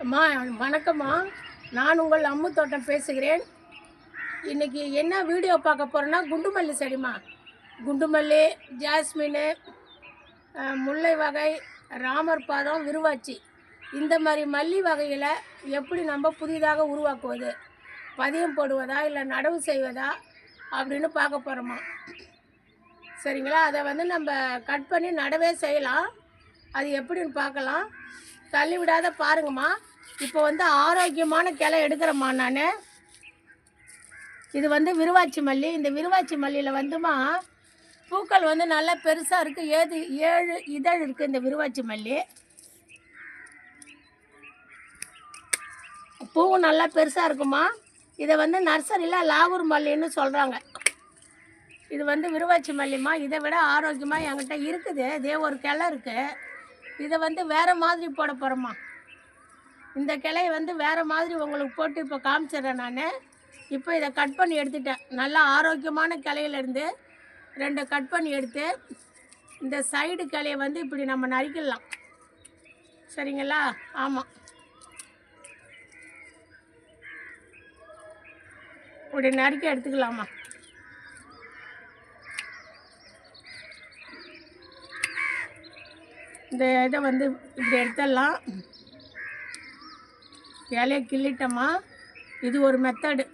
அம்மா வணக்கம்மா. நான் உங்கள் அம்மு தோட்டம் பேசுகிறேன். இன்றைக்கி என்ன வீடியோ பார்க்க போகிறேன்னா குண்டுமல்லி செடிமா. குண்டுமல்லி, ஜாஸ்மின், முல்லை வகை, ராமர் பாதம், விருவாச்சி, இந்த மாதிரி மல்லி வகையில் எப்படி நம்ம புதிதாக உருவாக்குவது, பதியம் போடுவதா இல்லை நடவு செய்வதா அப்படின்னு பார்க்க போகிறோம்மா. சரிங்களா? அதை நம்ம கட் பண்ணி நடவே செய்யலாம். அது எப்படின்னு பார்க்கலாம். தள்ளி விடாத பாருங்கம்மா. இப்போ ஆரோக்கியமான கிளை எடுக்கிறேம்மா நான். இது விருவாச்சி மல்லி. இந்த விருவாச்சி மல்லியில் பூக்கள் நல்லா பெருசாக இருக்குது. 7 இதழ் இருக்குது இந்த விருவாச்சி மல்லி. பூவும் நல்லா பெருசாக இருக்குமா. இதை நர்சரியில் லாகூர் மல்லின்னு சொல்கிறாங்க. இது விருவாச்சி மல்லிம்மா. இதை விட ஆரோக்கியமாக என்கிட்ட இருக்குது. இதே ஒரு கிளை இருக்குது. இதை வேறு மாதிரி போட போகிறோம்மா. இந்த கிளையை வேறு மாதிரி உங்களுக்கு போட்டு இப்போ காமிச்சிட்றேன் நான். இப்போ இதை கட் பண்ணி எடுத்துட்டேன். நல்லா ஆரோக்கியமான கிளையிலேருந்து 2 கட் பண்ணி எடுத்து இந்த சைடு கிளையை இப்படி நம்ம நறுக்கிடலாம். சரிங்களா? ஆமாம், இப்படி நறுக்கி எடுத்துக்கலாமா. இந்த இதை இப்படி எடுத்துடலாம். இலையை கிள்ளிட்டோமா. இது ஒரு மெத்தடு.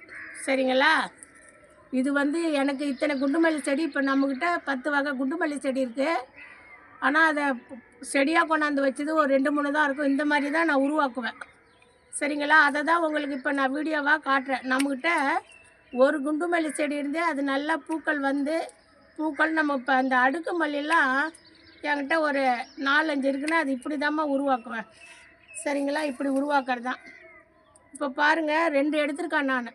சரிங்களா? இது எனக்கு இத்தனை குண்டுமல்லி செடி, இப்போ நம்மக்கிட்ட 10 வகை குண்டுமல்லி செடி இருக்குது. ஆனால் அதை செடியாக கொண்டாந்து வச்சது ஒரு 2-3 தான் இருக்கும். இந்த மாதிரி தான் நான் உருவாக்குவேன். சரிங்களா? அதை தான் உங்களுக்கு இப்போ நான் வீடியோவாக காட்டுறேன். நம்மக்கிட்ட ஒரு குண்டுமல்லி செடி இருந்து அது நல்லா பூக்கள் பூக்கள் நம்ம இப்போ அந்த அடுக்கு மல்லிலாம் என்கிட்ட ஒரு 4-5 இருக்குன்னா அது இப்படி தாம்மா உருவாக்குவேன். சரிங்களா? இப்படி உருவாக்குறது தான். இப்போ பாருங்கள், 2 எடுத்திருக்கேன் நான்.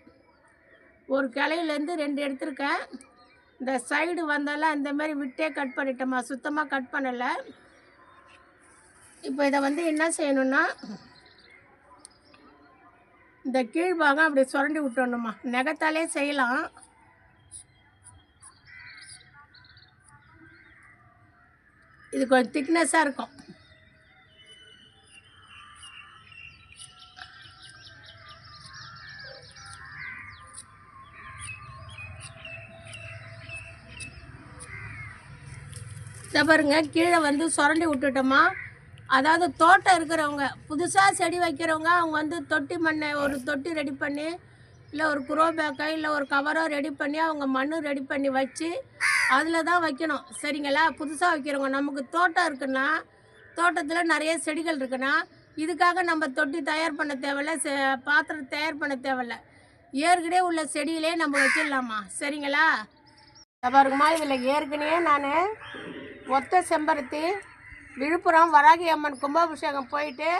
ஒரு கிளையிலேருந்து 2 எடுத்திருக்கேன். இந்த சைடு வந்தாலும் அந்தமாரி விட்டே கட் பண்ணிட்டோம்மா. சுத்தமாக கட் பண்ணலை. இப்போ இதை என்ன செய்யணுன்னா, இந்த கீழ்பாகம் அப்படி சுரண்டி விட்டுடணுமா. நகத்தாலே செய்யலாம். இது கொஞ்சம் திக்னஸாக இருக்கும். இதை பாருங்க, கீழே சுரண்டி விட்டுட்டோமா. அதாவது தோட்டம் இருக்கிறவங்க, புதுசாக செடி வைக்கிறவங்க, அவங்க தொட்டி மண்ணை ஒரு தொட்டி ரெடி பண்ணி, இல்லை ஒரு குரோ பேக்கை இல்லை ஒரு கவரோ ரெடி பண்ணி அவங்க மண் ரெடி பண்ணி வச்சு அதில் தான் வைக்கணும். சரிங்களா? புதுசாக வைக்கிறவங்க, நமக்கு தோட்டம் இருக்குன்னா, தோட்டத்தில் நிறைய செடிகள் இருக்குன்னா, இதுக்காக நம்ம தொட்டி தயார் பண்ண தேவையில்ல, பாத்திரம் தயார் பண்ண தேவையில்ல. ஏற்கனவே உள்ள செடியிலே நம்ம வச்சிடலாமா. சரிங்களா? பாருங்கம்மா, இதில் ஏற்கனவே நான் ஒத்த செம்பருத்தி, விழுப்புரம் வராகி அம்மன் கும்பாபிஷேகம் போயிட்டு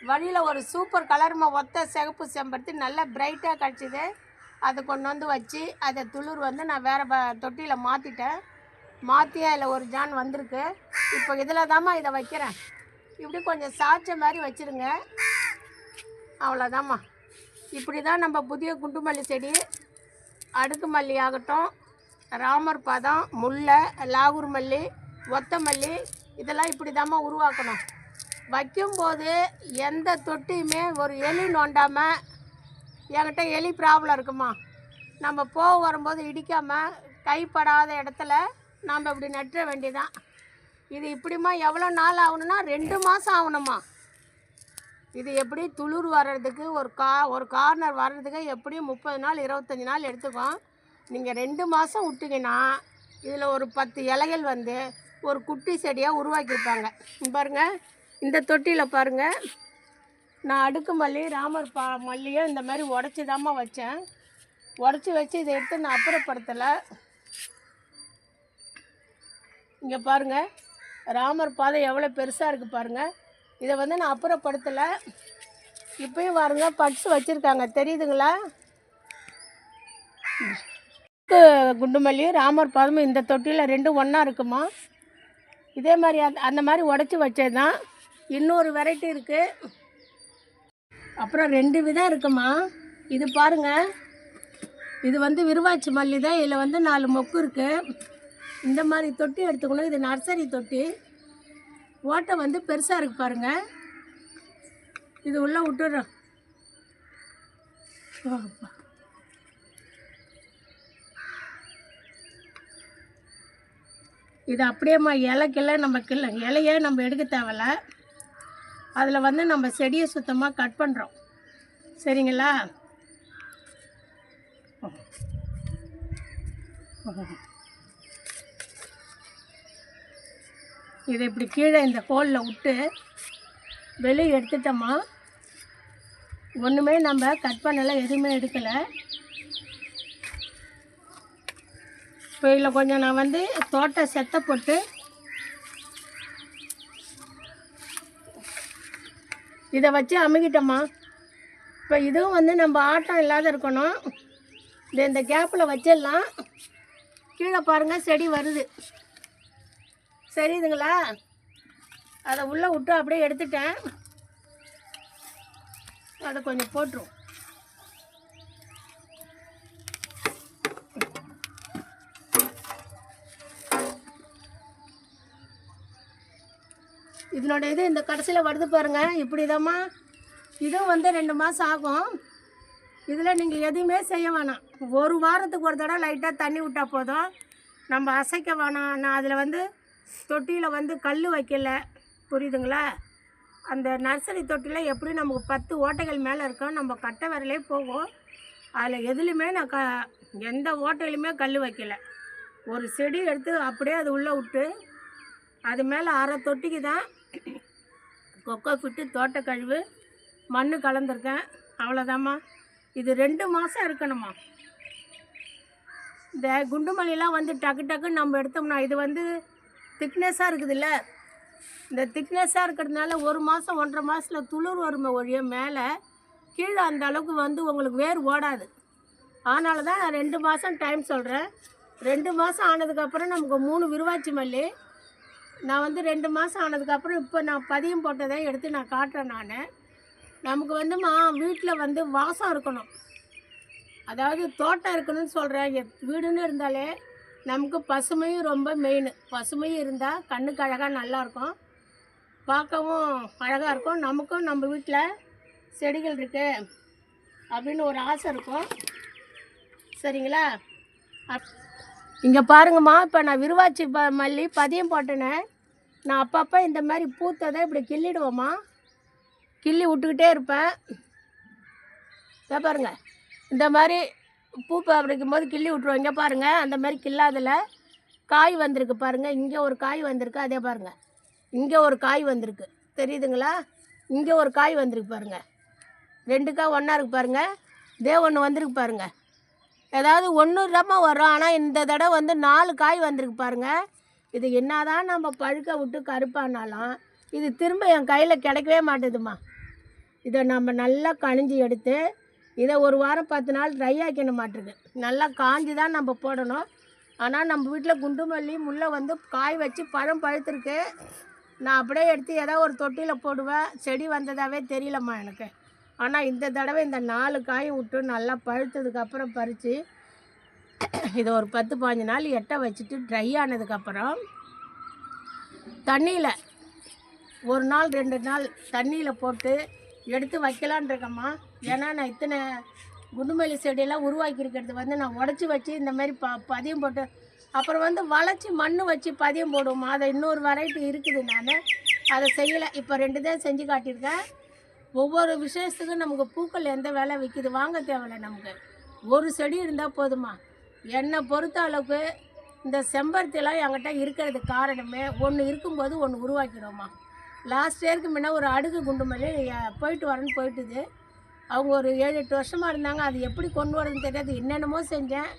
வழியில் ஒரு சூப்பர் கலர்மா ஒத்த சிகப்பு செம்பருத்தி நல்லா பிரைட்டாக கிடச்சிது. அதை கொண்டு வச்சு அதை துளிர் நான் வேறு தொட்டியில் மாற்றிட்டேன். மாற்றி அதில் ஒரு ஜான் வந்திருக்கு. இப்போ இதில் தாம்மா இதை வைக்கிறேன். இப்படி கொஞ்சம் சாய்ச்ச மாதிரி வச்சுருங்க. அவ்வளோதாம்மா. இப்படி தான் நம்ம புதிய குண்டுமல்லி செடி, அடுக்கு மல்லி ஆகட்டும், ராமர் பாதம், முல்லை, லாகூர் மல்லி, ஒத்த மல்லி, இதெல்லாம் இப்படி தாம்மா உருவாக்கணும். வைக்கும்போது எந்த தொட்டியுமே ஒரு எலி நோண்டாமல், என்கிட்ட எலி ப்ராப்ளம் இருக்குமா, நம்ம வரும்போது இடிக்காமல் கைப்படாத இடத்துல நாம் இப்படி நட்டுற வேண்டியதான். இது இப்படிமா எவ்வளோ நாள் ஆகணும்னா 2 மாதம் ஆகணுமா. இது எப்படி துளிர் வர்றதுக்கு ஒரு கார்னர் வர்றதுக்கு எப்படியும் 30 நாள் 25 நாள் எடுத்துக்கும். நீங்கள் 2 மாதம் விட்டிங்கன்னா இதில் ஒரு 10 இலைகள் ஒரு குட்டி செடியாக உருவாக்கியிருப்பாங்க. பாருங்கள், இந்த தொட்டியில் பாருங்கள், நான் அடுக்கு மல்லி, ராமர் மல்லியை இந்த மாதிரி உடச்சி தாம்மா வச்சேன். உடச்சி வச்சு இதை எடுத்து நான் அப்புறப்படுத்தலை. இங்கே பாருங்கள், ராமர் பாதம் எவ்வளோ பெருசாக இருக்குது பாருங்கள். இதை நான் அப்புறப்படுத்தலை. இப்போயும் பாருங்க, பட்ஸ் வச்சுருக்காங்க, தெரியுதுங்களா? குண்டுமல்லி, ராமர் பாதமும் இந்த தொட்டியில் 2 ஒன்றா இருக்குமா. இதே மாதிரி அந்த மாதிரி உடச்சி வச்சது தான். இன்னொரு வெரைட்டி இருக்குது. அப்புறம் 2 விதம் இருக்குமா. இது பாருங்கள், இது விருவாச்சி மல்லி தான். இதில் 4 மொக்கு இருக்குது. இந்த மாதிரி தொட்டி எடுத்துக்கணும். இது நர்சரி தொட்டி. ஓட்டை பெருசாக இருக்குது பாருங்கள். இது உள்ளே விட்டுடுறோம். இது அப்படியேம்மா இலைக்கில்ல நம்ம இலையே நம்ம எடுக்க தேவையில்ல. அதில் வந்து நம்ம செடியை சுத்தமாக கட் பண்ணுறோம். சரிங்களா? இதை இப்படி கீழே இந்த ஹோலில் விட்டு வெளியே எடுத்துட்டோமா, ஒன்றுமே நம்ம கட் பண்ணலை, எதுவுமே எடுக்கலை. இப்போ இதில் கொஞ்சம் நான் வந்து தோட்டை செத்த போட்டு இதை வச்சு அமுக்கிட்டோமா. இப்போ இதுவும் வந்து நம்ம ஆட்டம் இல்லாத இருக்கணும். இந்த கேப்பில் வச்சிடலாம். கீழே பாருங்கள் செடி வருது, சரிதுங்களா? அதை உள்ளே விட்டு அப்படியே எடுத்துட்டேன். அதை கொஞ்சம் போட்டுரும். இதனோட இது இந்த கடைசியில் வருது பாருங்கள், இப்படிதாம்மா. இதுவும் வந்து 2 மாதம் ஆகும். இதில் நீங்கள் எதுவுமே செய்ய வேணாம். ஒரு வாரத்துக்கு ஒரு தடவை லைட்டாக தண்ணி விட்டால் போதும். நம்ம அசைக்க வேணாம். நான் அதில் வந்து தொட்டியில் வந்து கல் வைக்கல, புரியுதுங்களா? அந்த நர்சரி தொட்டியில் எப்படி நமக்கு 10 ஓட்டைகள் மேலே இருக்கும், நம்ம கட்டை விரலே போகும். அதில் எதுலேயுமே நான் எந்த ஓட்டையிலுமே கல் வைக்கலை. ஒரு செடி எடுத்து அப்படியே அது உள்ளே விட்டு அது மேலே அரை தொட்டிக்கு தான் கொக்கோ பிட்டு, தோட்ட கழிவு, மண் கலந்துருக்கேன். அவ்வளோதாம்மா. இது 2 மாதம் இருக்கணுமா. இந்த குண்டுமல்லிலாம் வந்து டக்கு டக்குன்னு நம்ம எடுத்தோம்னா, இது வந்து திக்னஸாக இருக்குதுல்ல, இந்த திக்னஸாக இருக்கிறதுனால 1 மாதம் 1.5 மாதத்தில் துளிர் வருமே ஒழிய மேலே கீழே அந்த அளவுக்கு வந்து உங்களுக்கு வேர் ஓடாது. அதனால தான் நான் 2 மாதம் டைம் சொல்கிறேன். 2 மாதம் ஆனதுக்கப்புறம் நமக்கு 3 விருவாச்சி மல்லி நான் வந்து 2 மாதம் ஆனதுக்கப்புறம் இப்போ நான் பதியம் போட்டதை எடுத்து நான் காட்டுறேன். நமக்கு வந்துமா வீட்டில் வந்து வாசம் இருக்கணும், அதாவது தோட்டம் இருக்கணும்னு சொல்கிறேன். வீடுன்னு இருந்தாலே நமக்கு பசுமையும் ரொம்ப மெயின். பசுமையும் இருந்தால் கண்ணுக்கு அழகாக நல்லாயிருக்கும், பார்க்கவும் அழகாக இருக்கும். நமக்கும் நம்ம வீட்டில் செடிகள் இருக்குது அப்படின்னு ஒரு ஆசை இருக்கும். சரிங்களா? இங்கே பாருங்கம்மா, இப்போ நான் விருவாச்சி மல்லி பதியம் போட்டேனே, நான் அப்பப்போ இந்த மாதிரி பூத்ததை இப்படி கிள்ளிடுவோம்மா. கிள்ளி விட்டுக்கிட்டே இருப்பேன். இதை பாருங்கள், இந்த மாதிரி பூ அப்படிக்கும் போது கிள்ளி விட்ருவோம். இங்கே பாருங்கள், அந்த மாதிரி கில்லாதில் காய் வந்திருக்கு பாருங்கள். இங்கே ஒரு காய் வந்திருக்கு, அதே பாருங்கள். இங்கே ஒரு காய் வந்திருக்கு, தெரியுதுங்களா? இங்கே ஒரு காய் வந்திருக்கு பாருங்கள். 2 காய் ஒன்றா இருக்குது பாருங்கள். இதே ஒன்று வந்திருக்கு பாருங்கள். ஏதாவது 1 ரம்மா வரும், ஆனால் இந்த தடவை வந்து 4 காய் வந்திருக்கு பாருங்கள். இது என்ன தான் நம்ம பழுக்க விட்டு கருப்பானாலும் இது திரும்ப என் கையில் கிடைக்கவே மாட்டேதுமா. இதை நம்ம நல்லா கணிஞ்சி எடுத்து இதை 1 வாரம் 10 நாள் ட்ரை ஆக்கின மாட்டிருக்கு. நல்லா காஞ்சி தான் நம்ம போடணும். ஆனால் நம்ம வீட்டில் குண்டுமல்லி முல்லை வந்து காய் வச்சு பழம் பழுத்திருக்கு. நான் அப்படியே எடுத்து ஏதோ ஒரு தொட்டியில் போடுவேன். செடி வந்ததாகவே தெரியலம்மா எனக்கு. ஆனால் இந்த தடவை இந்த 4 காய் விட்டு நல்லா பழுத்ததுக்கப்புறம் பறித்து இதை ஒரு 10-15 நாள் எட்ட வச்சுட்டு ட்ரை ஆனதுக்கப்புறம் தண்ணியில் 1 நாள் 2 நாள் தண்ணியில் போட்டு எடுத்து வைக்கலான் இருக்கம்மா. ஏன்னா நான் இத்தனை குண்டுமல்லி செடியெல்லாம் உருவாக்கியிருக்கிறது வந்து நான் உடச்சி வச்சு இந்த மாதிரி பதியம் போட்டு அப்புறம் வந்து வளைச்சி மண் வச்சு பதியம் போடுவோம்மா. அதை இன்னொரு வெரைட்டி இருக்குது, நான் அதை செய்யலை. இப்போ 2 தான் செஞ்சு காட்டியிருக்கேன். ஒவ்வொரு விசேஷத்துக்கும் நமக்கு பூக்கள் எந்த வேலை விற்கிது, வாங்க தேவையில்லை. நமக்கு ஒரு செடி இருந்தால் போதுமா. என்னை பொறுத்த அளவுக்கு இந்த செம்பருத்திலாம் என்கிட்ட இருக்கிறது காரணமே ஒன்று இருக்கும்போது ஒன்று உருவாக்கிடுவோம்மா. லாஸ்ட் இயருக்கு முன்னே ஒரு அடுக்கு குண்டுமல்லி போயிட்டு வரேன்னு போயிட்டுது. அவங்க ஒரு 7-8 வருஷமாக இருந்தாங்க. அது எப்படி கொண்டு வரதுன்னு தெரியாது, என்னென்னமோ செஞ்சேன்.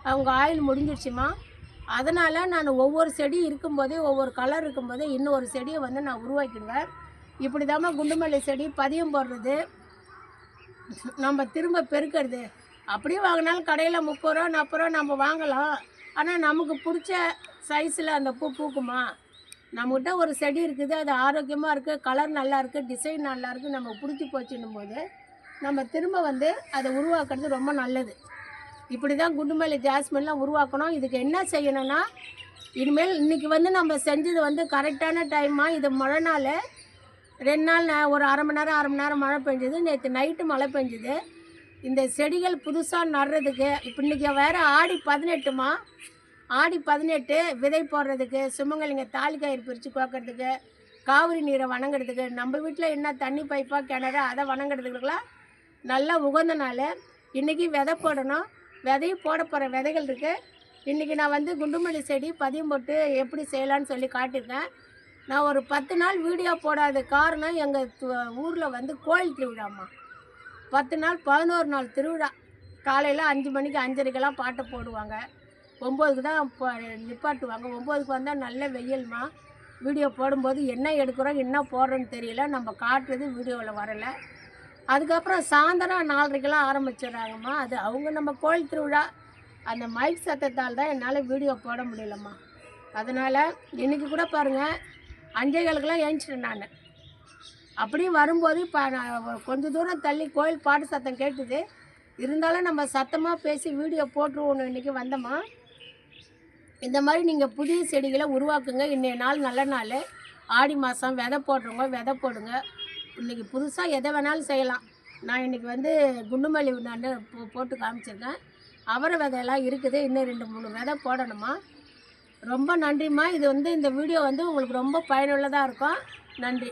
அவங்க ஆயில் முடிஞ்சிடுச்சுமா. அதனால் நான் ஒவ்வொரு செடி இருக்கும்போதே ஒவ்வொரு கலர் இருக்கும்போதே இன்னொரு செடியை வந்து நான் உருவாக்கிடுவேன். இப்படி தாம்மா குண்டுமல்லி செடி பதியம் போடுறது, நம்ம திரும்ப பெருக்கிறது. அப்படியே வாங்கினாலும் கடையில் 30 ரூபா 40 ரூபா நம்ம வாங்கலாம். ஆனால் நமக்கு பிடிச்ச சைஸில் அந்த பூ பூக்குமா. நம்மகிட்ட ஒரு செடி இருக்குது, அது ஆரோக்கியமாக இருக்குது, கலர் நல்லா இருக்குது, டிசைன் நல்லா இருக்குது, நமக்கு பிடிச்சி போச்சுன்னும் போது நம்ம திரும்ப வந்து அதை உருவாக்குறது ரொம்ப நல்லது. இப்படி தான் குண்டுமல்லி ஜாஸ்மின்லாம் உருவாக்கணும். இதுக்கு என்ன செய்யணும்னா, இனிமேல் இன்றைக்கி வந்து நம்ம செஞ்சது வந்து கரெக்டான டைமாக, இது மழை நாள், 2 நாள் ஒரு அரை மணி நேரம் மழை பெஞ்சுது. நேற்று நைட்டு மழை பெஞ்சுது. இந்த செடிகள் புதுசாக நடுறதுக்கு இப்போ இன்றைக்கி வேறு ஆடி 18மா. ஆடி 18 விதை போடுறதுக்கு, சுமங்கலிங்க தாலி கயிறு பிரித்து கோக்கிறதுக்கு, காவிரி நீரை வணங்குறதுக்கு, நம்ம வீட்டில் என்ன தண்ணி பைப்பாக கிணறு அதை வணங்குறதுக்குலாம் நல்லா உகந்த நாள். இன்றைக்கி விதை போடணும். விதையும் போட போகிற விதைகள் இருக்குது. இன்றைக்கி நான் வந்து குண்டுமல்லி செடி பதியம் போட்டு எப்படி செய்யலான்னு சொல்லி காட்டியிருக்கேன். நான் ஒரு 10 நாள் வீடியோ போடாத காரணம் எங்கள் ஊரில் வந்து கோயில் திருவிழாம்மா. 10 நாள் 11 நாள் திருவிழா. காலையில் 5 மணிக்கு 5:30க்கெல்லாம் பாட்டை போடுவாங்க. 9க்கு தான் நிப்பாட்டுவாங்க. 9க்கு வந்தால் நல்ல வெயில்மா. வீடியோ போடும்போது என்ன எடுக்கிறோம் என்ன போடுறோன்னு தெரியல. நம்ம காட்டுறது வீடியோவில் வரலை. அதுக்கப்புறம் சாயந்தரம் 4:30க்கெல்லாம் ஆரம்பிச்சிடுறாங்கம்மா. அது அவங்க நம்ம கோயில் திருவிழா. அந்த மைக் சத்தத்தால் தான் என்னால் வீடியோ போட முடியலம்மா. அதனால் இன்றைக்கி கூட பாருங்கள் 5:15க்கெல்லாம் ஏஞ்சிட்டேன் நான். அப்படியும் வரும்போது இப்போ நான் கொஞ்சம் தூரம் தள்ளி கோயில் பாட்டு சத்தம் கேட்டுது. இருந்தாலும் நம்ம சத்தமாக பேசி வீடியோ போட்டுருவோன்னு இன்றைக்கி வந்தோம்மா. இந்த மாதிரி நீங்கள் புதிய செடிகளை உருவாக்குங்க. இன்றைய நாள் நல்ல நாள். ஆடி மாதம் விதை போடுறவங்க விதை போடுங்க. இன்றைக்கி புதுசாக எதை வேணாலும் செய்யலாம். நான் இன்றைக்கி வந்து குண்டுமல்லி நான் போட்டு காமிச்சிருக்கேன். அவரை விதையெல்லாம் இருக்குது. இன்னும் 2-3 விதை போடணுமா. ரொம்ப நன்றிம்மா. இது வந்து இந்த வீடியோ வந்து உங்களுக்கு ரொம்ப பயனுள்ளதாக இருக்கும். நன்றி.